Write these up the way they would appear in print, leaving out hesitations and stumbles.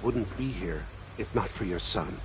wouldn't be here if not for your son.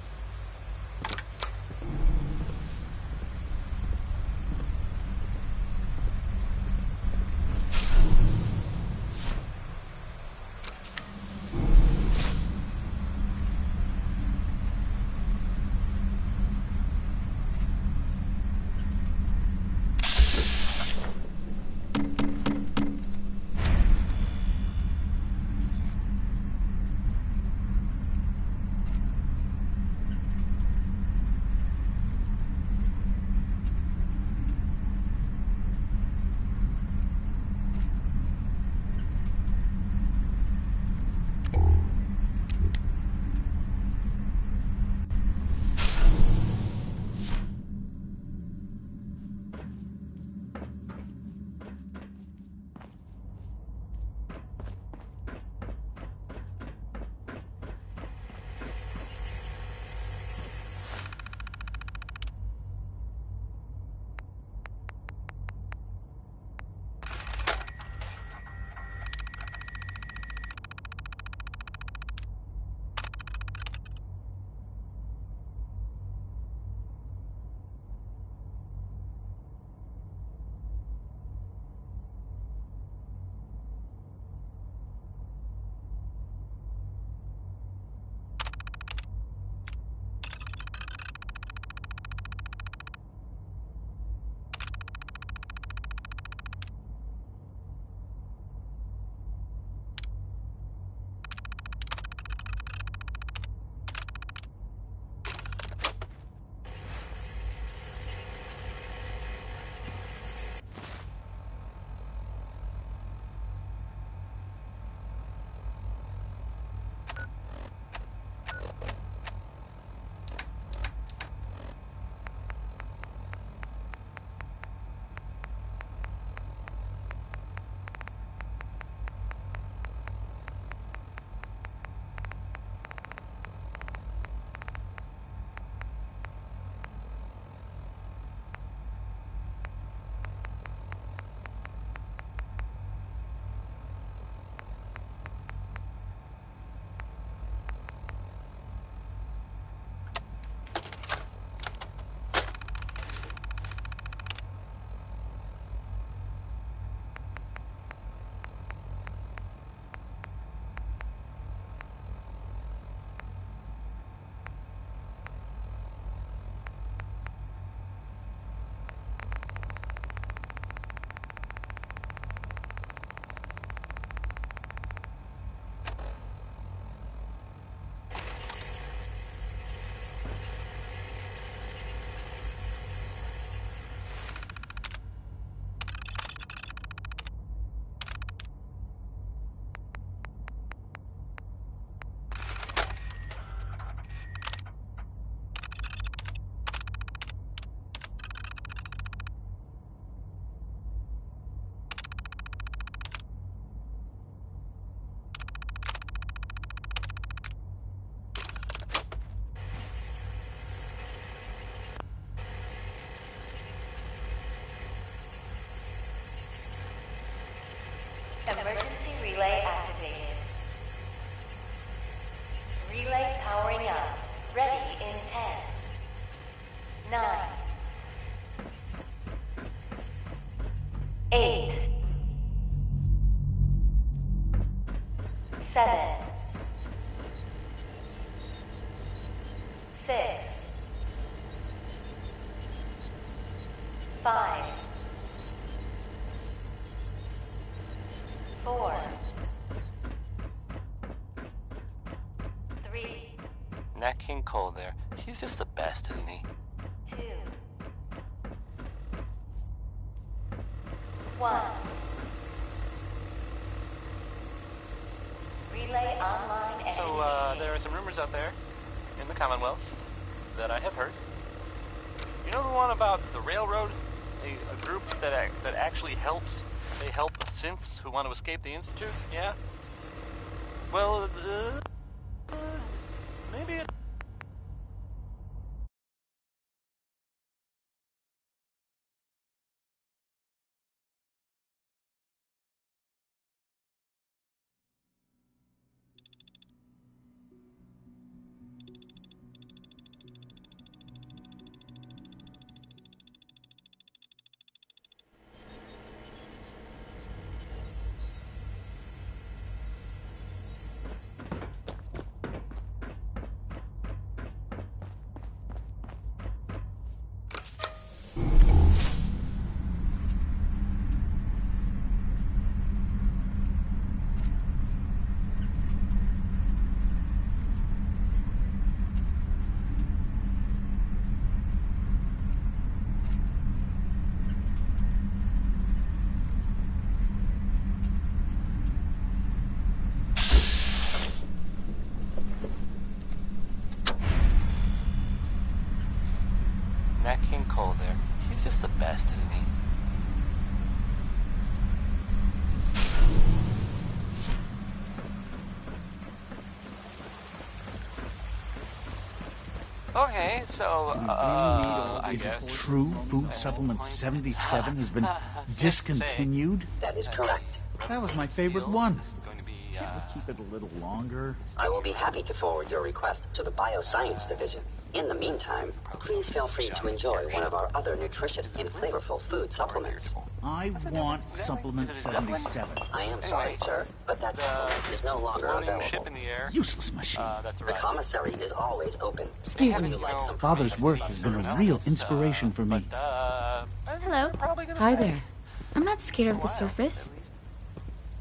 Emergency relay activated. Relay powering up. Ready in 10, 9, 8, 7, 6, 5, 4, 3, Nat King Cole there. He's just the best, isn't he? 2, 1. Relay online and So, there are some rumors out there in the Commonwealth that I have heard. You know the one about the railroad? A group that actually helps. They help synths who want to escape the Institute? Yeah? Well, maybe it... just the best, isn't he? Okay, so, I guess... True Food Supplement 77 has been discontinued? That is correct. That was my favorite one. Can't we keep it a little longer? I will be happy to forward your request to the Bioscience Division. In the meantime, please feel free to enjoy one of our other nutritious and flavorful food supplements. I want Supplement 77. I am sorry, sir, but that supplement is no longer Floating ship available. in the air. Useless machine. That's The right. commissary is always open. Excuse Would me. you like some Father's processed work has been a real inspiration for me. Hello. Hi there. I'm not scared of the surface.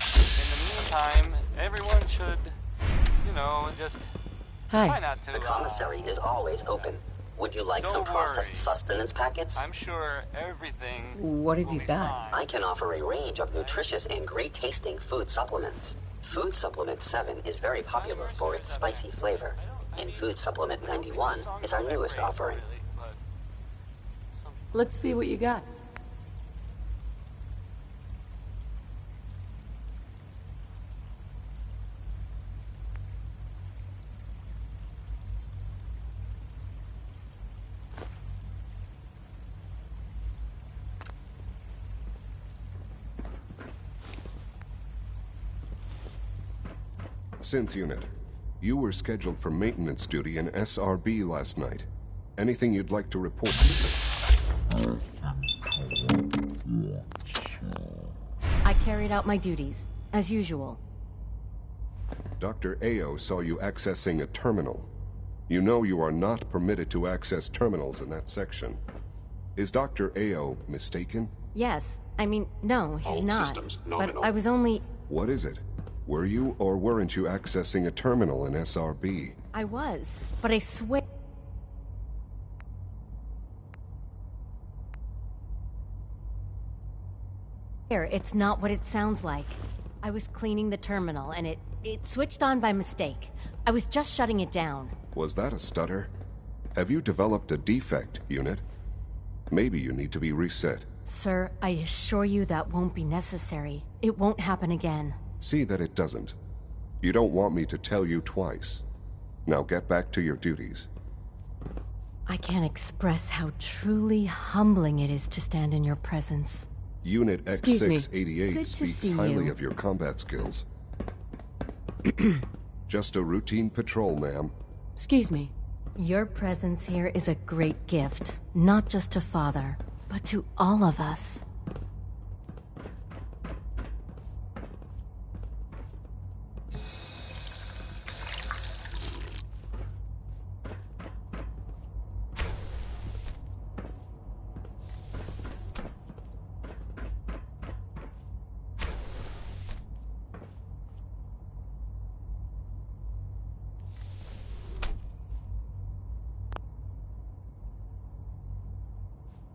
In the meantime, everyone should, just try Hi. not to. The commissary is always open. Would you like some Don't processed worry. sustenance packets? I'm sure everything. What have will you be got? fine. I can offer a range of nutritious and great-tasting food supplements. Food Supplement 7 is very popular for its spicy flavor, and Food Supplement 91 is our newest offering. Let's see what you got. Synth Unit, you were scheduled for maintenance duty in SRB last night. Anything you'd like to report? I carried out my duties, as usual. Dr. Ao saw you accessing a terminal. You know you are not permitted to access terminals in that section. Is Dr. Ao mistaken? Yes. I mean, no, he's All not. systems But nominal. I was only... What is it? Were you or weren't you accessing a terminal in SRB? I was. But I swear... It's not what it sounds like. I was cleaning the terminal, and it switched on by mistake. I was just shutting it down. Was that a stutter? Have you developed a defect, Unit? Maybe you need to be reset. Sir, I assure you that won't be necessary. It won't happen again. See that it doesn't. You don't want me to tell you twice. Now get back to your duties. I can't express how truly humbling it is to stand in your presence. Unit Excuse me. X688 Good to speaks see highly you. of your combat skills. Just a routine patrol, ma'am. Excuse me. Your presence here is a great gift, not just to Father, but to all of us.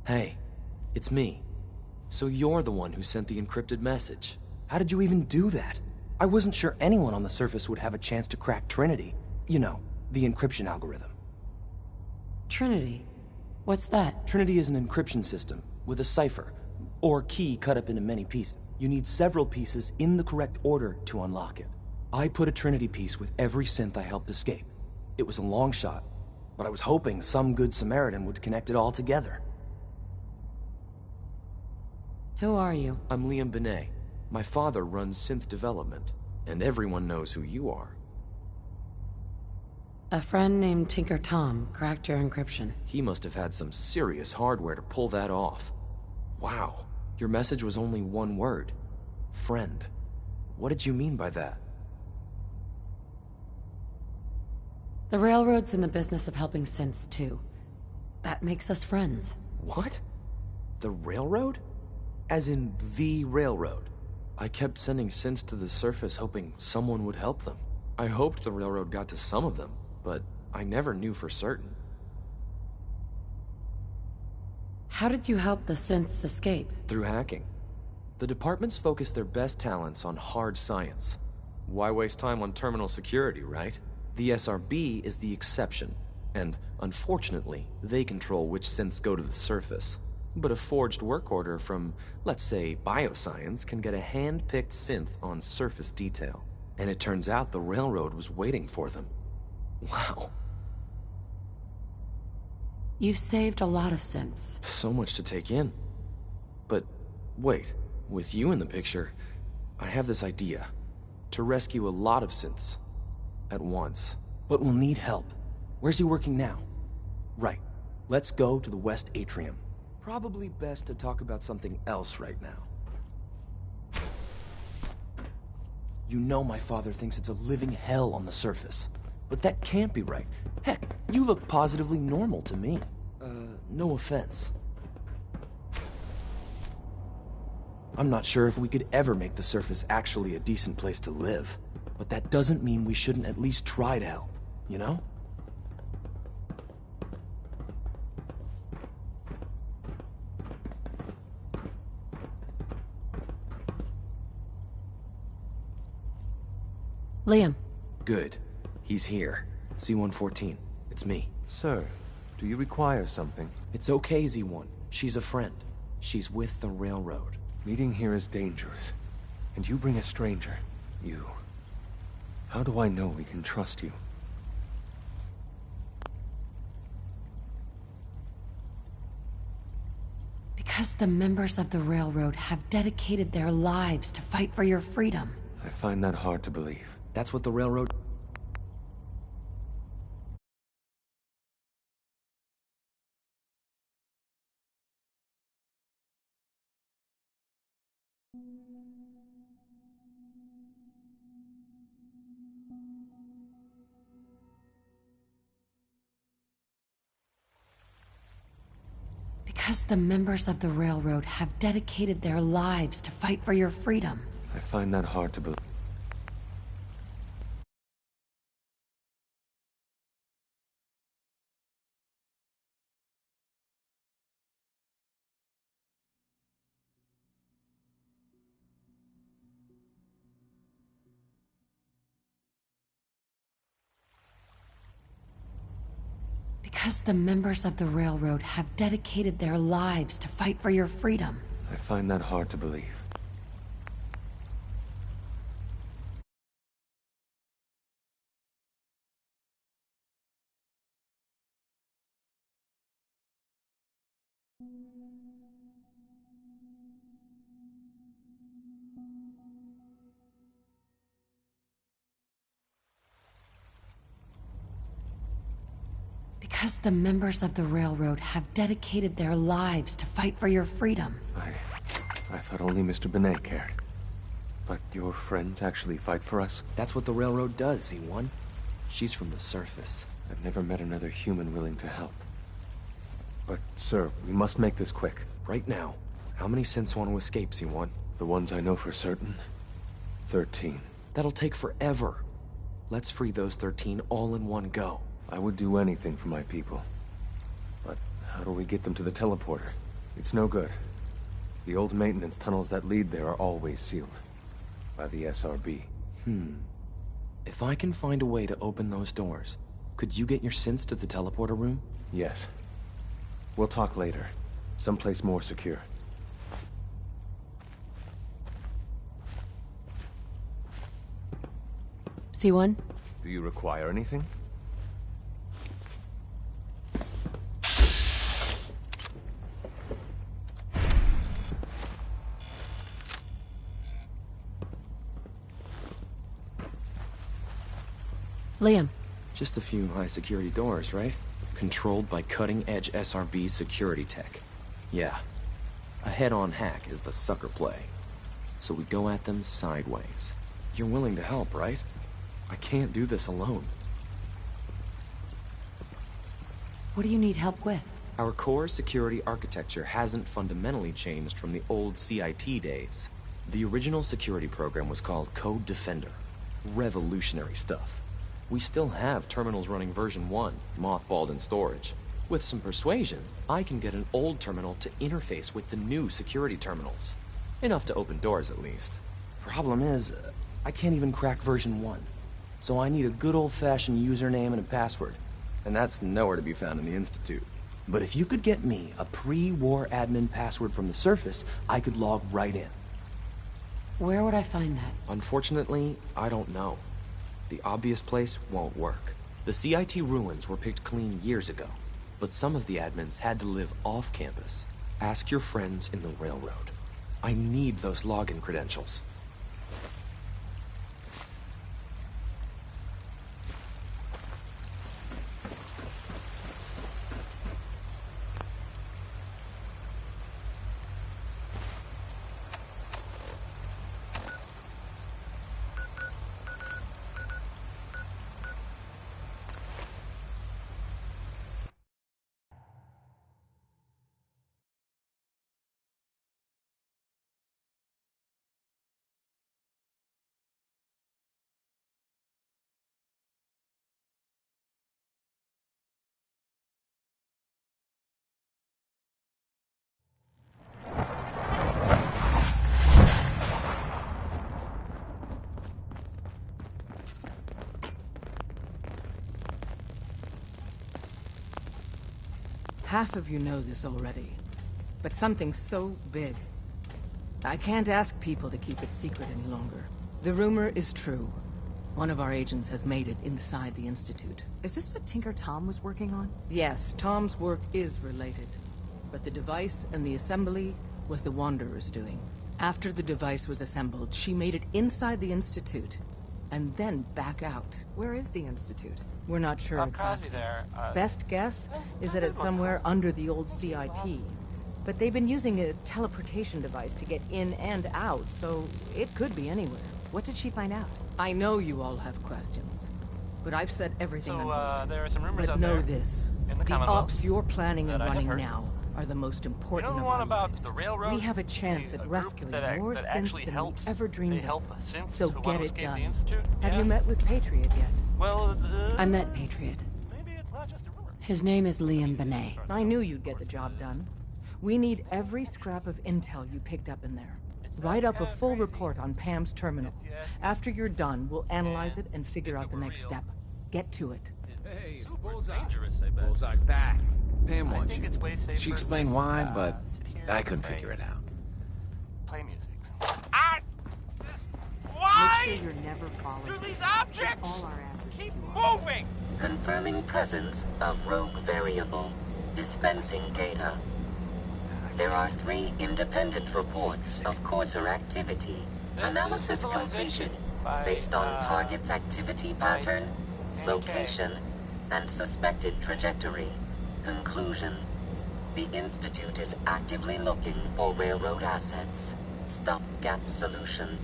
Hey, it's me. So you're the one who sent the encrypted message. How did you even do that? I wasn't sure anyone on the surface would have a chance to crack Trinity. You know, the encryption algorithm. Trinity. What's that? Trinity is an encryption system with a cipher, or key cut up into many pieces. You need several pieces in the correct order to unlock it. I put a Trinity piece with every synth I helped escape. It was a long shot, but I was hoping some good Samaritan would connect it all together. Who are you? I'm Ian.b. My father runs synth development, and everyone knows who you are. A friend named Tinker Tom cracked your encryption. He must have had some serious hardware to pull that off. Wow, your message was only one word. Friend. What did you mean by that? The Railroad's in the business of helping synths too. That makes us friends. What? The Railroad? As in the Railroad? I kept sending synths to the surface hoping someone would help them. I hoped the Railroad got to some of them, but I never knew for certain. How did you help the synths escape? Through hacking. The departments focus their best talents on hard science. Why waste time on terminal security, right? The SRB is the exception, and unfortunately, they control which synths go to the surface. But a forged work order from, let's say, bioscience can get a hand-picked synth on surface detail. And it turns out the railroad was waiting for them. Wow. You've saved a lot of synths. So much to take in. But wait, with you in the picture, I have this idea. To rescue a lot of synths. At once. But we'll need help. Where's he working now? Right. Let's go to the West Atrium. Probably best to talk about something else right now. You know my father thinks it's a living hell on the surface. But that can't be right. Heck, you look positively normal to me. No offense. I'm not sure if we could ever make the surface actually a decent place to live. But that doesn't mean we shouldn't at least try to help, you know? Liam. Good. He's here. C-114. It's me. Sir, do you require something? It's okay, Z-1. She's a friend. She's with the railroad. Meeting here is dangerous. And you bring a stranger. You. How do I know we can trust you? Because the members of the railroad have dedicated their lives to fight for your freedom. I find that hard to believe. That's what the railroad... Because the members of the railroad have dedicated their lives to fight for your freedom. I find that hard to believe. Because the members of the railroad have dedicated their lives to fight for your freedom. I find that hard to believe. Because the members of the railroad have dedicated their lives to fight for your freedom. I thought only Mr. Benet cared. But your friends actually fight for us? That's what the railroad does, Z1. She's from the surface. I've never met another human willing to help. But, sir, we must make this quick. Right now. How many synths want to escape, Z1? The ones I know for certain? 13. That'll take forever. Let's free those 13 all in one go. I would do anything for my people. But how do we get them to the teleporter? It's no good. The old maintenance tunnels that lead there are always sealed. By the SRB. If I can find a way to open those doors, could you get your synths to the teleporter room? Yes. We'll talk later. Someplace more secure. C1? Do you require anything? Liam. Just a few high-security doors, right? Controlled by cutting-edge SRB security tech. Yeah. A head-on hack is the sucker play. So we go at them sideways. You're willing to help, right? I can't do this alone. What do you need help with? Our core security architecture hasn't fundamentally changed from the old CIT days. The original security program was called Code Defender. Revolutionary stuff. We still have terminals running version 1, mothballed in storage. With some persuasion, I can get an old terminal to interface with the new security terminals. Enough to open doors, at least. Problem is, I can't even crack version 1. So I need a good old-fashioned username and a password. And that's nowhere to be found in the Institute. But if you could get me a pre-war admin password from the surface, I could log right in. Where would I find that? Unfortunately, I don't know. The obvious place won't work. The CIT ruins were picked clean years ago, but some of the admins had to live off campus. Ask your friends in the railroad. I need those login credentials. Half of you know this already, but something so big. I can't ask people to keep it secret any longer. The rumor is true. One of our agents has made it inside the Institute. Is this what Tinker Tom was working on? Yes, Tom's work is related. But the device and the assembly was the Wanderer's doing. After the device was assembled, she made it inside the Institute, and then back out. Where is the Institute? We're not sure Crosby exactly. there. Best guess is that it's somewhere under the old CIT. But they've been using a teleportation device to get in and out, so it could be anywhere. What did she find out? I know you all have questions, but I've said everything I'm going to. There are some rumors but out know there this. in the The Commonwealth ops you're planning and that I have running heard. now are the most important You know the of one our about lives. the railroad? We have a chance A at group rescuing that more that synths actually than helps. we ever dreamed They of. help synths So who want get to it escape done. the Institute. Have Yeah. you met with Patriot yet? Well, I met Patriot. maybe it's not just a rumor. His name is Ian.b. I knew you'd get the job done. We need every scrap of intel you picked up in there. Write up a full report on Pam's terminal. After you're done, we'll analyze it and figure out the next step. Get to it. Hey, it's Super Bullseye. dangerous, I bet. Bullseye's back. Pam I wants think you. it's way safer She to explained just, why, but sit here I and couldn't play- figure it out. Play music. Make sure you're never falling. Do these objects It's all our asses. keep moving? Confirming presence of rogue variable. Dispensing data. There are 3 independent reports of Courser activity. This is Analysis civilization completed. by, Based on target's activity pattern, NK. location, and suspected trajectory. Conclusion. The Institute is actively looking for railroad assets. Stopgap solution.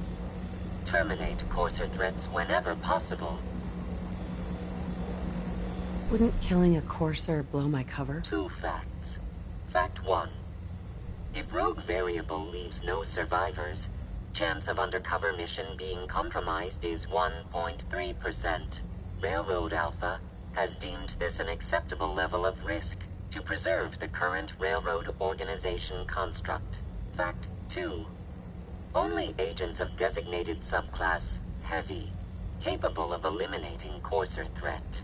Terminate Courser threats whenever possible. Wouldn't killing a courser blow my cover? 2 facts. Fact 1. If rogue variable leaves no survivors, chance of undercover mission being compromised is 1.3%. Railroad Alpha has deemed this an acceptable level of risk to preserve the current railroad organization construct. Fact 2. Only agents of designated subclass Heavy capable of eliminating Courser threat.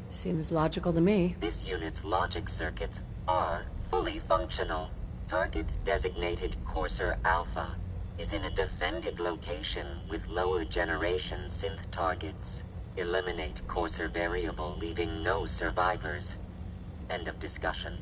Seems logical to me. This unit's logic circuits are fully functional. Target designated Courser Alpha is in a defended location with lower generation synth targets. Eliminate Courser variable, leaving no survivors. End of discussion.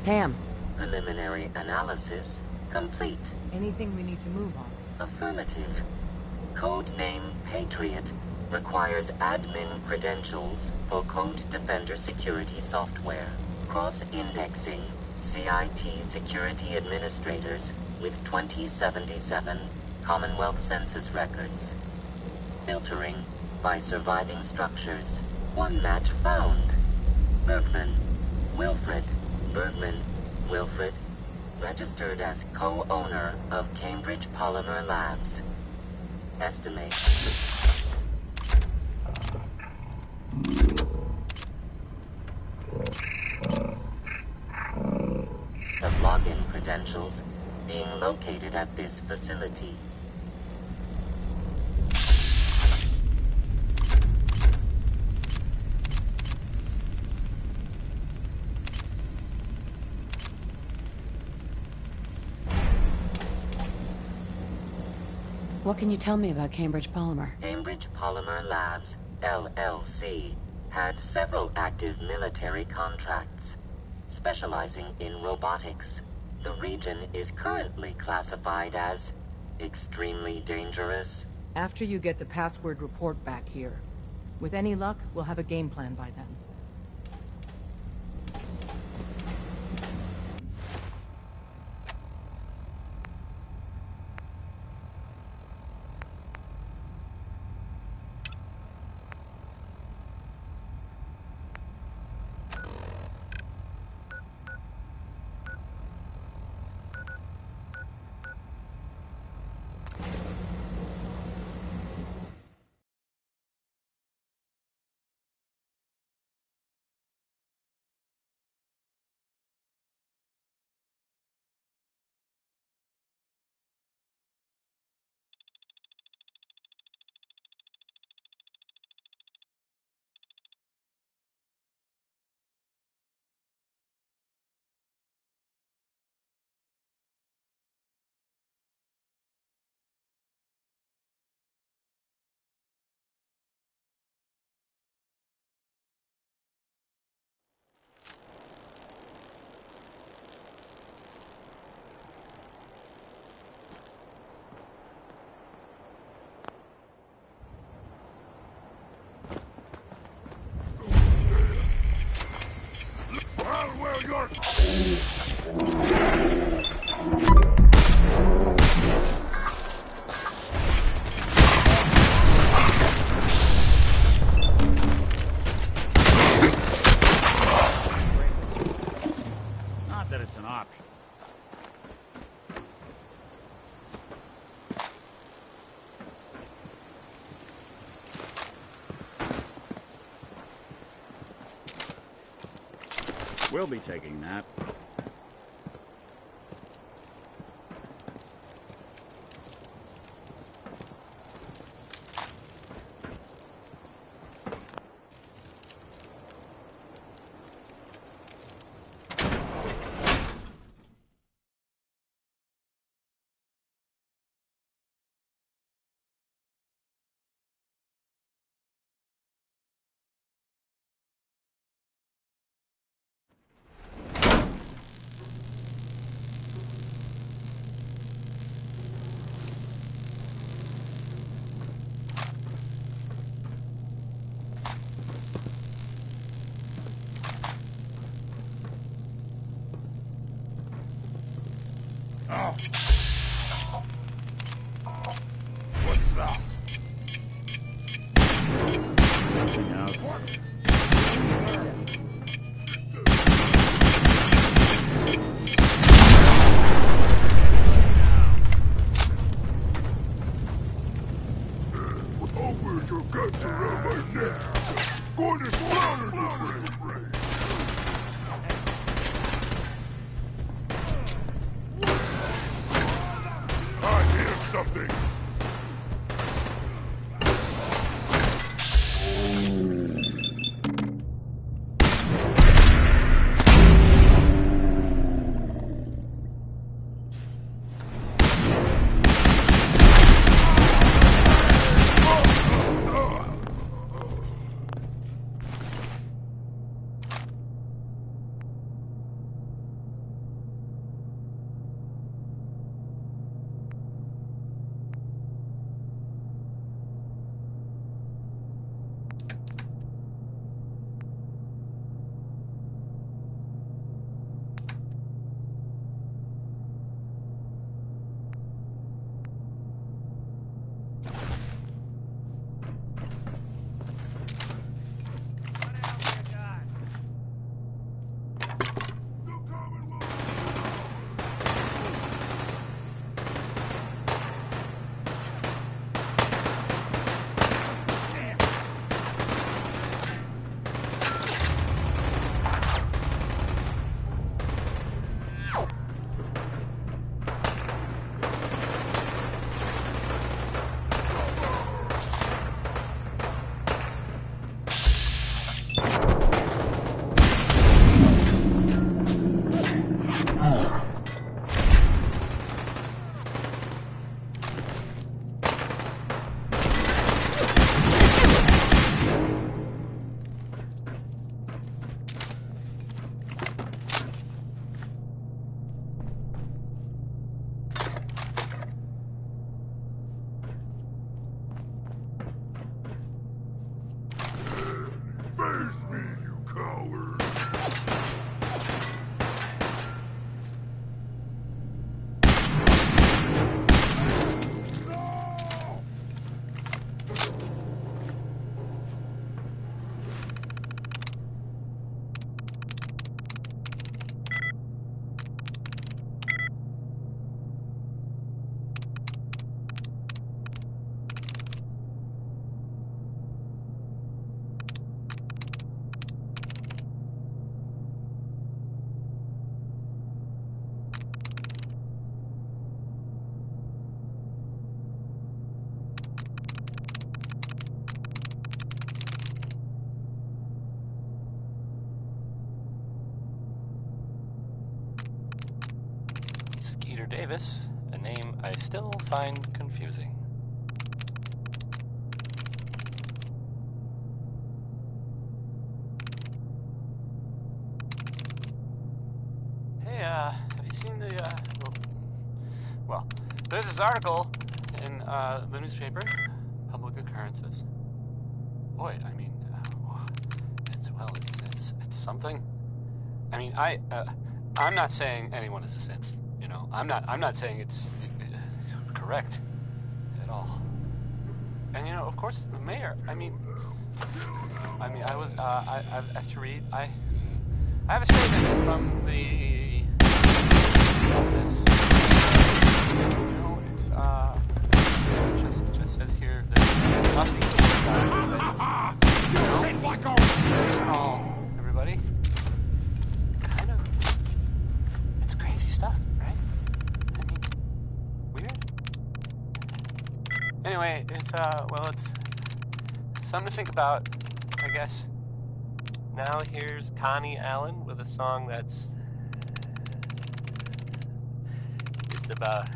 Pam. Preliminary analysis complete. Anything we need to move on? Affirmative. Codename Patriot requires admin credentials for Code Defender security software. Cross-indexing CIT security administrators with 2077 Commonwealth Census records. Filtering by surviving structures. One match found. Bergman. Wilfred. Bergman. Wilfred. Registered as co-owner of Cambridge Polymer Labs. Estimate. Of login credentials being located at this facility. What can you tell me about Cambridge Polymer? Cambridge Polymer Labs, LLC, had several active military contracts, specializing in robotics. The region is currently classified as extremely dangerous. After you get the password report back here. With any luck, we'll have a game plan by then. Not that it's an option. We'll be taking that. Oh. What's that? Nothing out. Oh, where's your guts around my neck? Going to slaughter the brain. I hear something. Davis, a name I still find confusing. Hey, have you seen the, well, there's this article in, the newspaper, Public Occurrences. Boy, I mean, it's something. I mean, I'm not saying anyone is a synth, you know. I'm not saying it's correct at all. And you know, of course, the mayor. I mean, I was I've asked to read. I have a statement from the office. You know, it's just says here that nothing that it's all everybody. Kind of, it's crazy stuff, right? I mean, weird. Anyway, it's well, it's something to think about, I guess. Now here's Connie Allen with a song that's it's about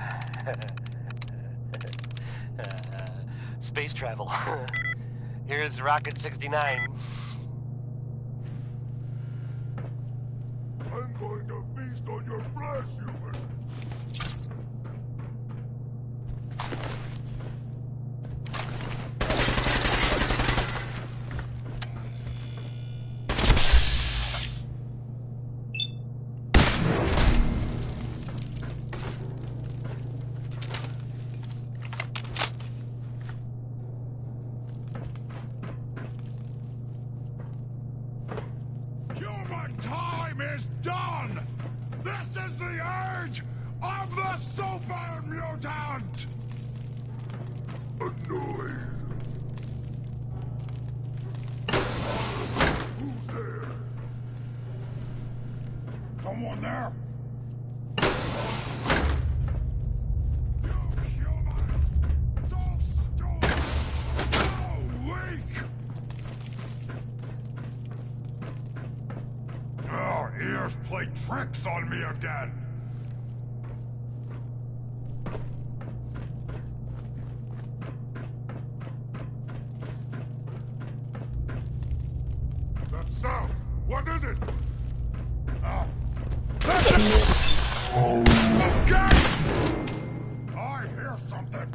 space travel. Here's Rocket 69. I'm going to feast on your flesh, human. Human time is done! This is the age of the super mutant! Annoyed. Who's there? Someone there? You humans! So stupid! So weak! Our ears play tricks on me again! That sound! What is it? Okay! I hear something!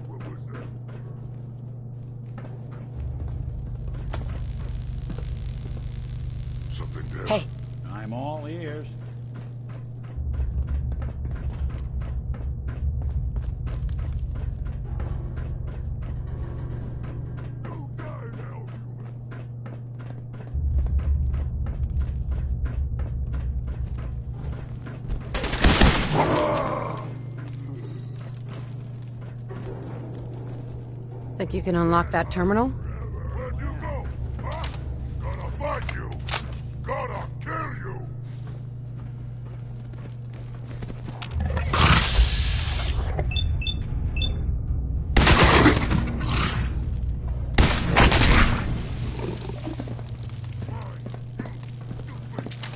What was that? Something there. Hey. I'm all ears. You die now, human. Think you can unlock that terminal? Where'd you go? Huh? Gonna fight you. Gonna kill you.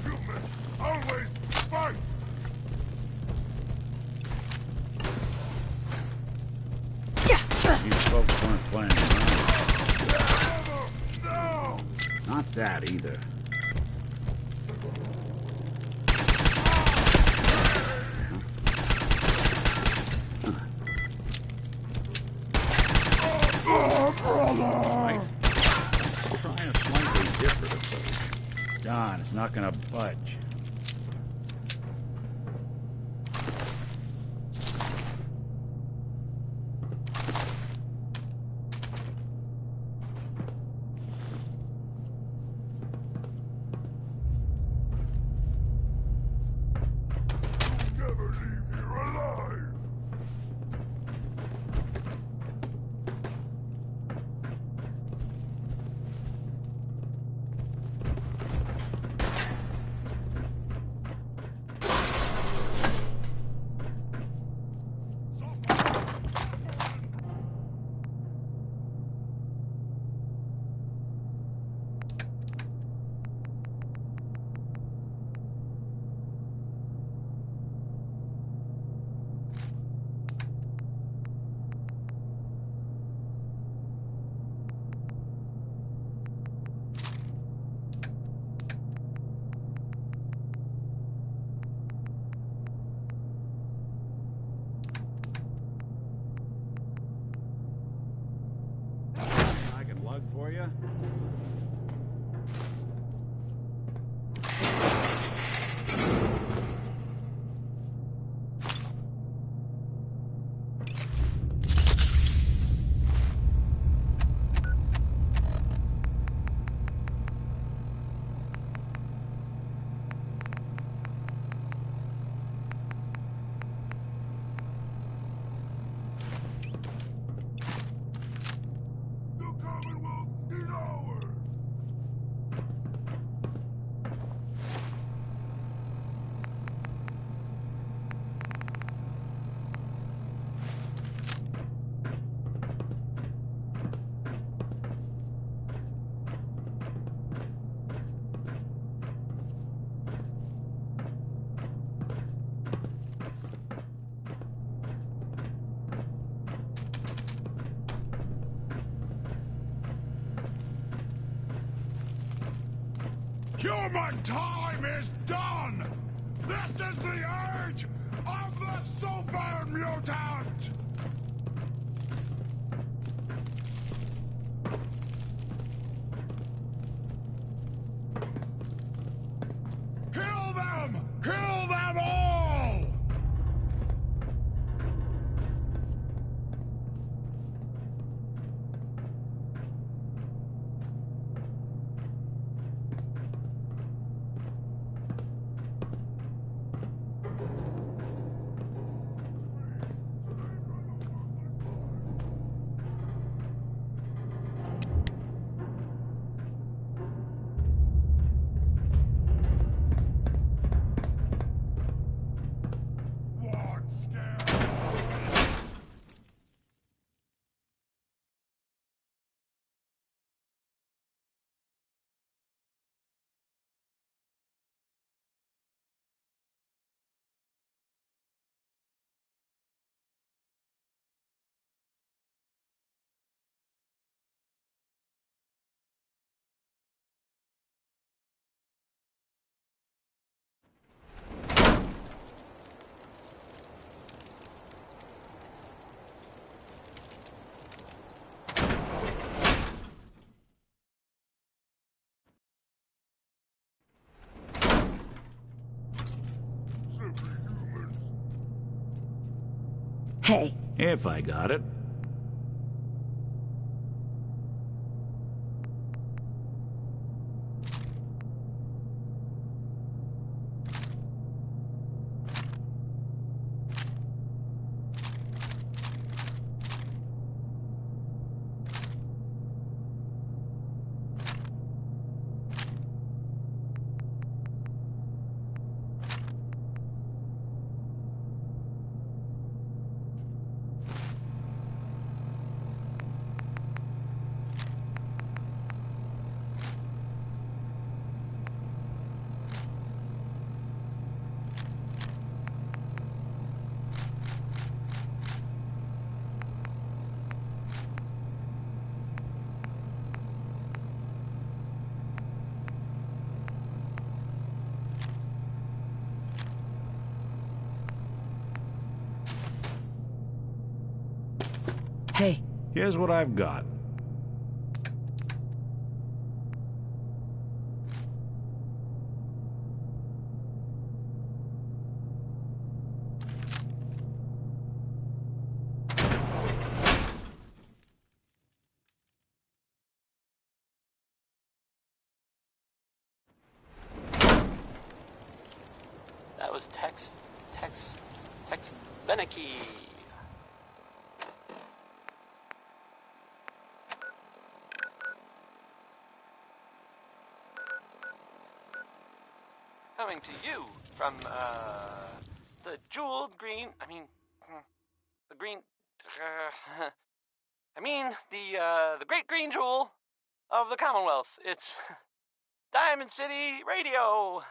Humans always fight. You folks weren't playing around. No! Not that either. Oh, brother! Right? Try a slightly different approach. Don, it's not gonna budge. Never leave here alive. can lug for you? Human time is done! This is the urge of the super mutant! Kill them! Kill them all! Hey. If I got it. Hey. Here's what I've got. That was Tex Beneke. Coming to you from, the jeweled green, the green, the great green jewel of the Commonwealth. It's Diamond City Radio.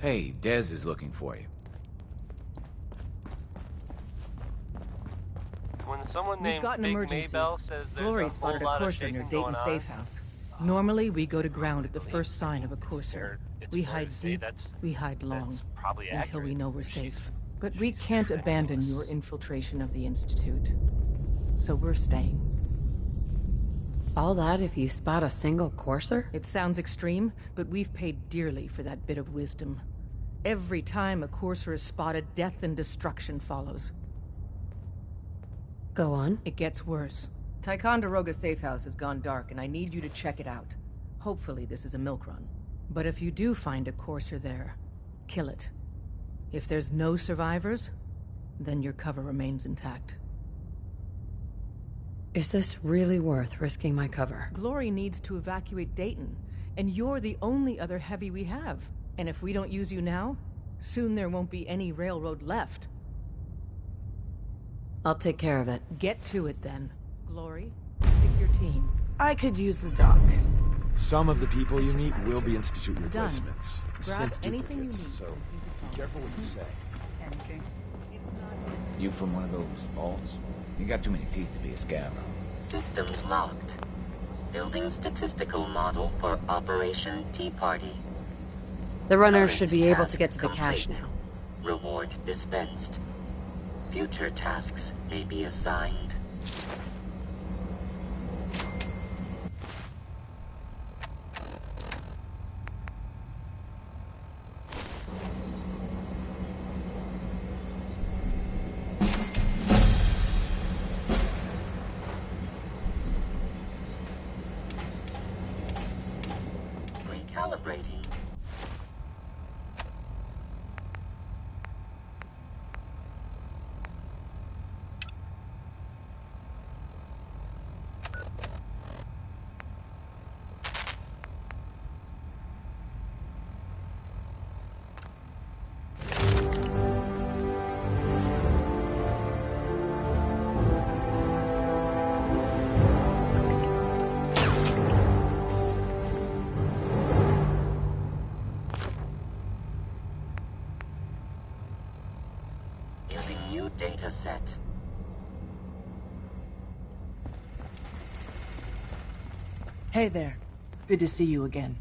Hey, Dez is looking for you. When someone We've named got an Big emergency. Maybell says there's Glory a spotted whole a lot of courser shaking near Dayton going safe on, house. Normally, we go to ground at the first sign of a courser. We hide deep, we hide long, until we know we're safe. But we can't abandon your infiltration of the Institute. So we're staying. All that if you spot a single courser? It sounds extreme, but we've paid dearly for that bit of wisdom. Every time a courser is spotted, death and destruction follows. Go on. It gets worse. Ticonderoga safe house has gone dark, and I need you to check it out. Hopefully this is a milk run. But if you do find a courser there, kill it. If there's no survivors, then your cover remains intact. Is this really worth risking my cover? Glory needs to evacuate Dayton, and you're the only other heavy we have. And if we don't use you now, soon there won't be any railroad left. I'll take care of it. Get to it then. Glory, pick your team. I could use the dock. Some of the people you meet will be Institute replacements. Grab Synth anything you duplicates, need. so be careful what you say. Anything? You from one of those vaults? You got too many teeth to be a scav. Systems locked. Building statistical model for Operation Tea Party. The runner Current should be able to task get to the cache complete. now. Reward dispensed. Future tasks may be assigned. Recalibrating. Using new data set. Hey there. Good to see you again.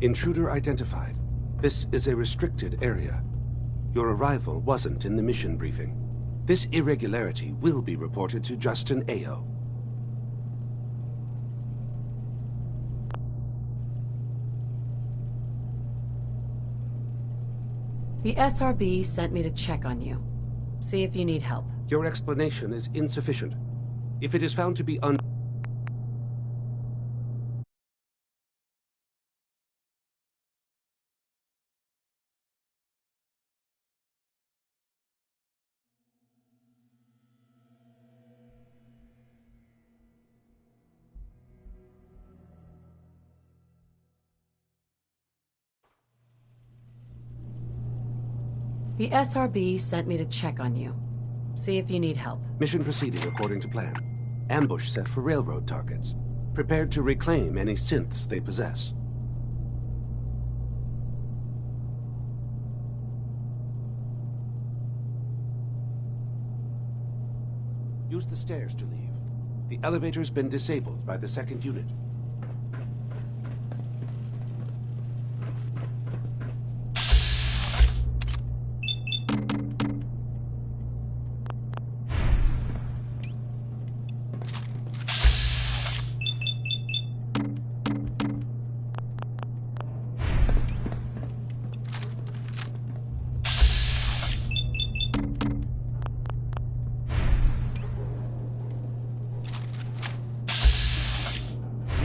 Intruder identified. This is a restricted area. Your arrival wasn't in the mission briefing. This irregularity will be reported to Justin Ao. The SRB sent me to check on you. See if you need help. Your explanation is insufficient. If it is found to be The SRB sent me to check on you. See if you need help. Mission proceeding according to plan. Ambush set for railroad targets. Prepared to reclaim any synths they possess. Use the stairs to leave. The elevator's been disabled by the second unit.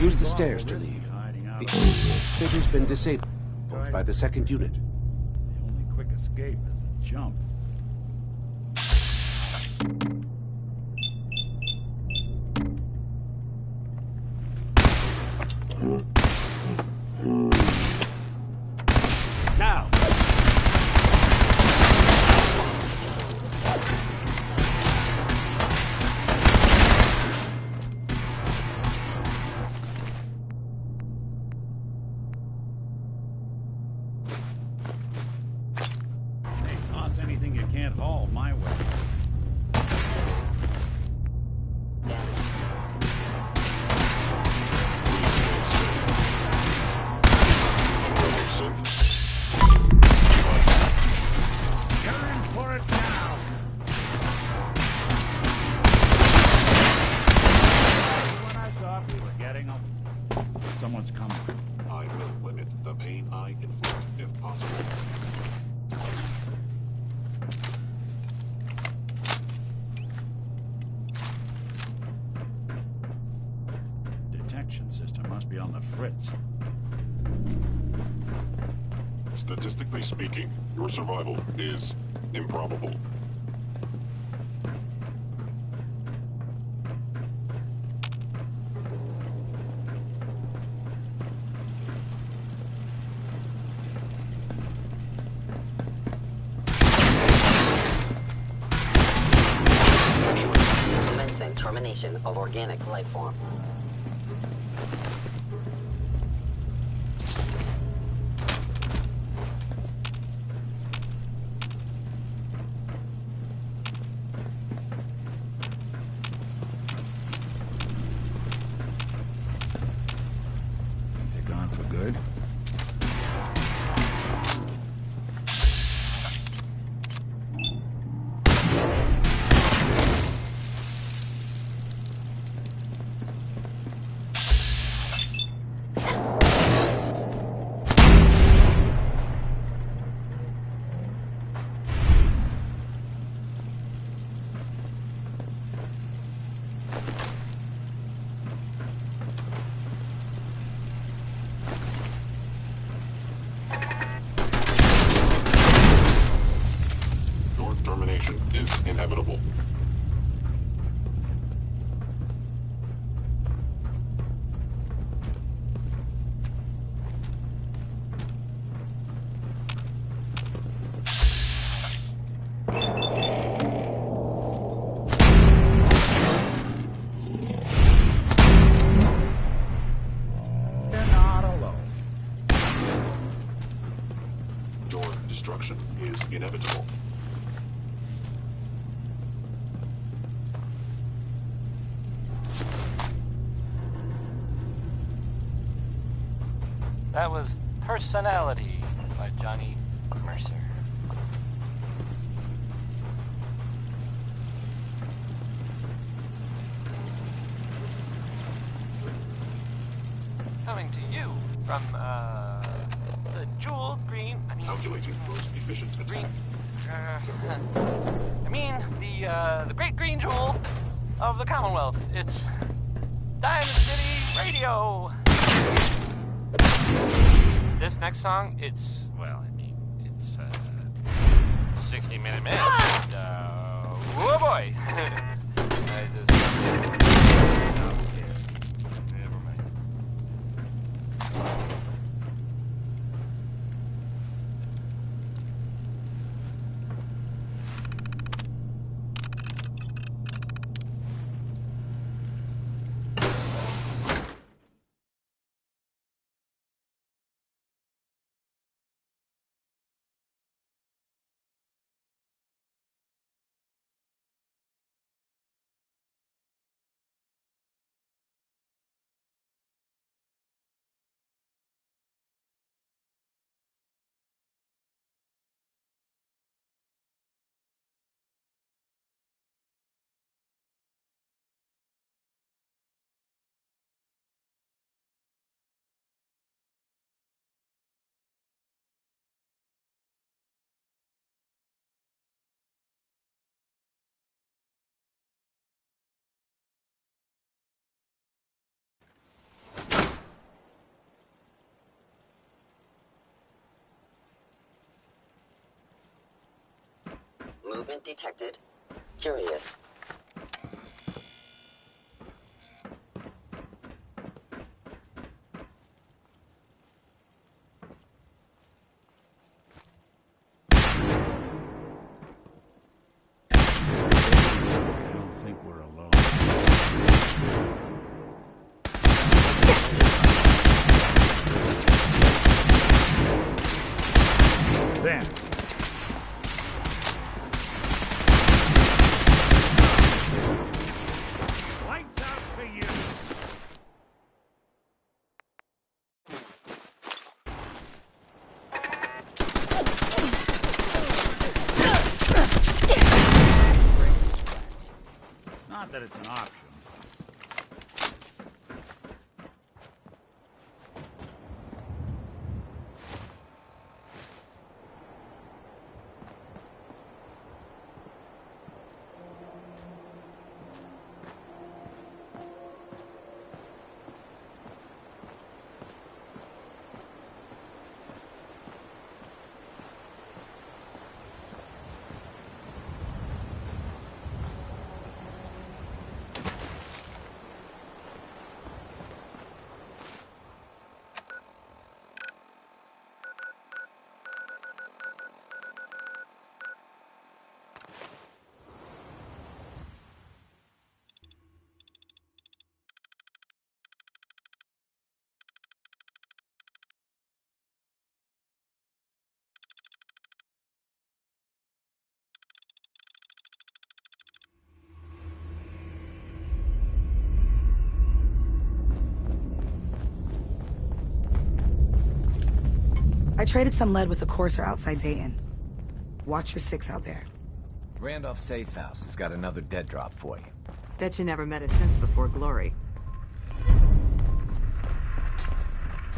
Use the stairs to leave. The elevator's been disabled by the second unit. The only quick escape is a jump. Now! Hey, toss anything you can't haul my way. You're in for it now. When I thought we were getting them, someone's coming. I will limit the pain I inflict if possible. Detection system must be on the fritz. Statistically speaking, your survival is improbable. Commencing termination of organic life form. Think they're gone for good? Your termination is inevitable. They're not alone. Your destruction is inevitable. That was Personality by Johnny Mercer. Coming to you from, the Jewel Green, Calculating most efficient Green, attack. I mean, the Great Green Jewel of the Commonwealth. It's Diamond City Radio. This next song, it's, well, I mean, it's 60-minute man. Oh boy. I just... Never mind. Movement detected. Curious. I don't think we're alone. There. Lights out for you. Not that it's an option. I traded some lead with a courser outside Dayton. Watch your 6 out there. Randolph Safe House has got another dead drop for you. Bet you never met a synth before Glory.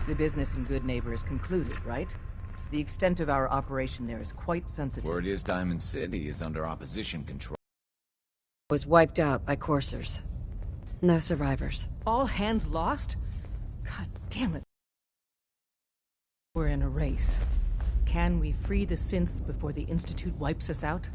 The business in Good Neighbor is concluded, right? The extent of our operation there is quite sensitive. Word is Diamond City is under opposition control. Was wiped out by coursers. No survivors. All hands lost? God damn it. We're in a race. Can we free the synths before the Institute wipes us out?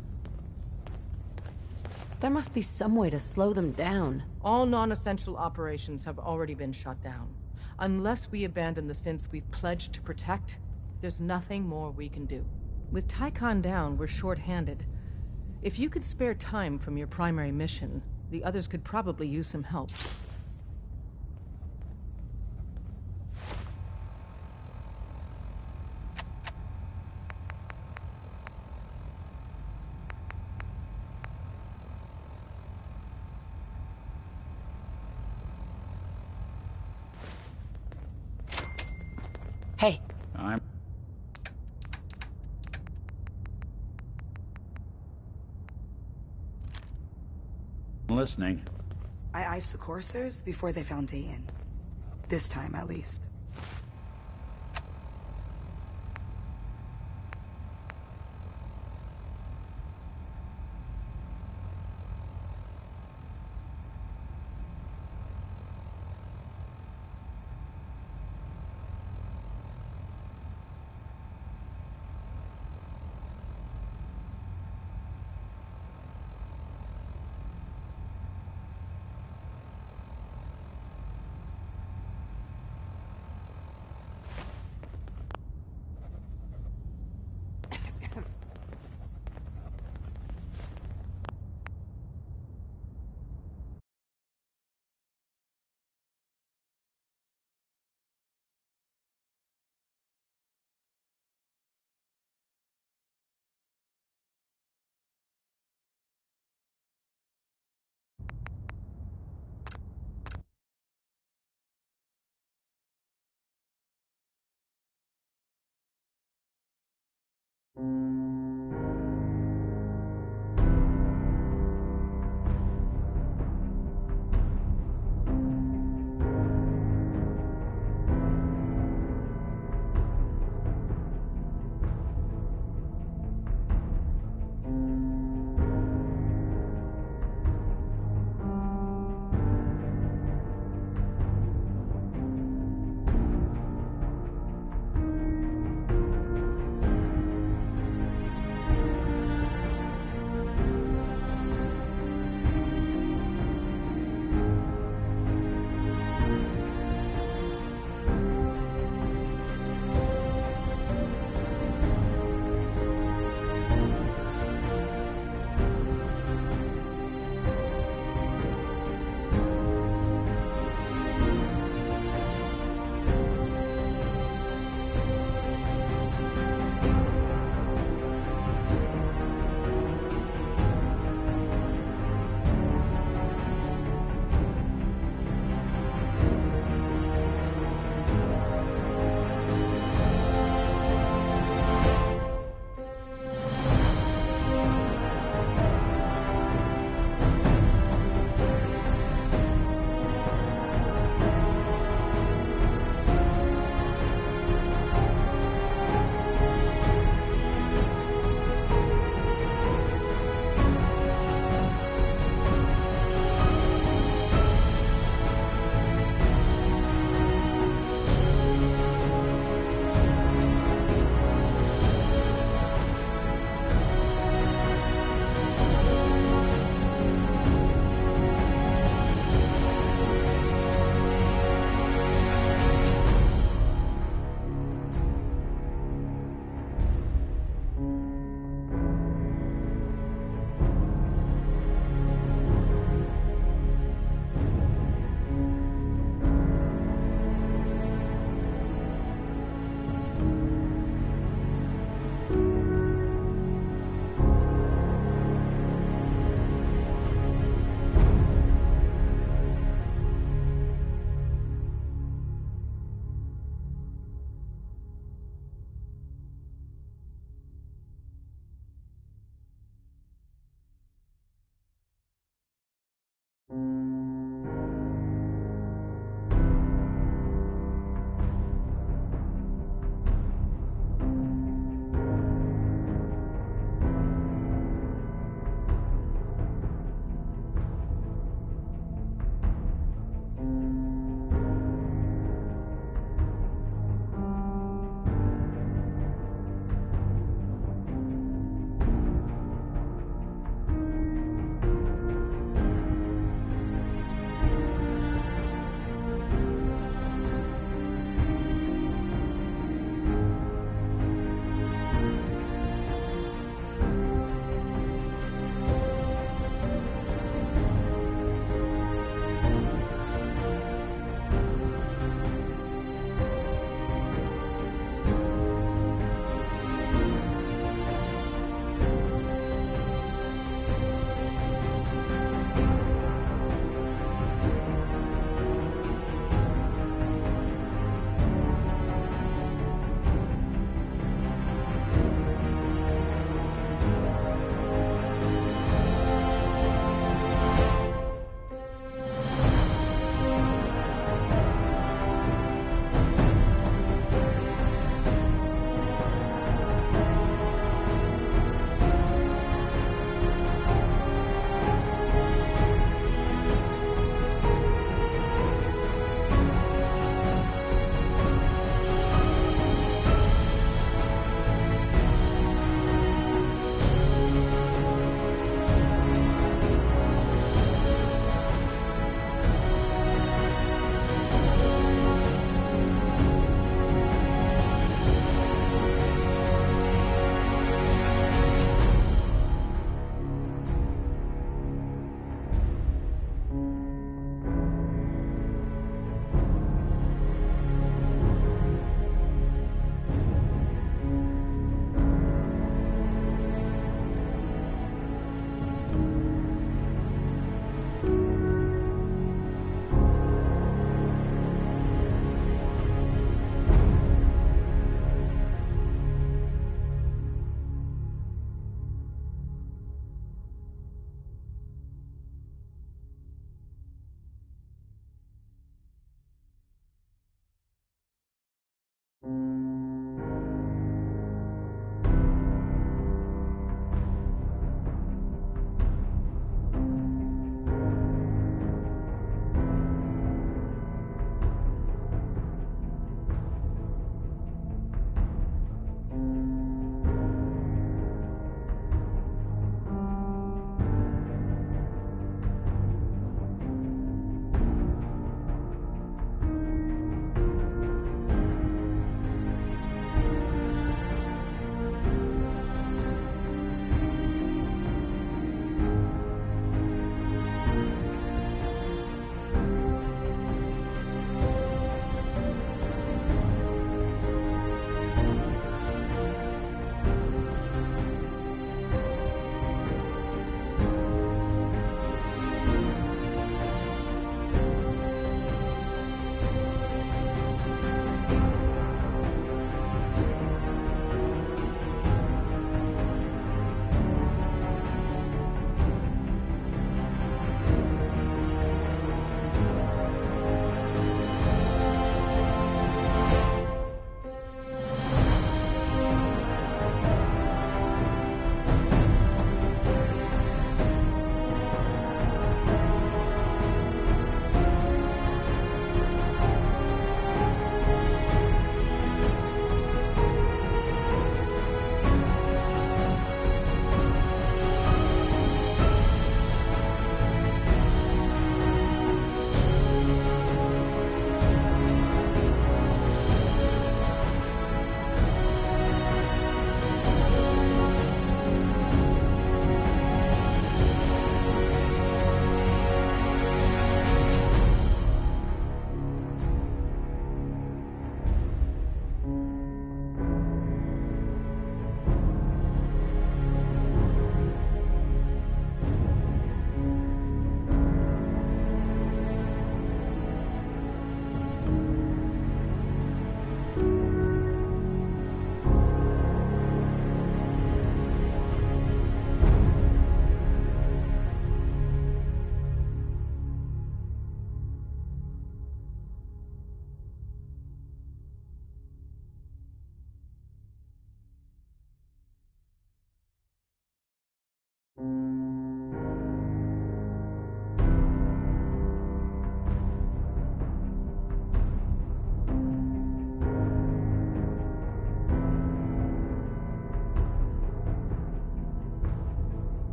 There must be some way to slow them down. All non-essential operations have already been shut down. Unless we abandon the synths we've pledged to protect, there's nothing more we can do. With Tycon down, we're short-handed. If you could spare time from your primary mission, the others could probably use some help. Hey. I'm listening. I iced the coursers before they found Dayton. This time, at least.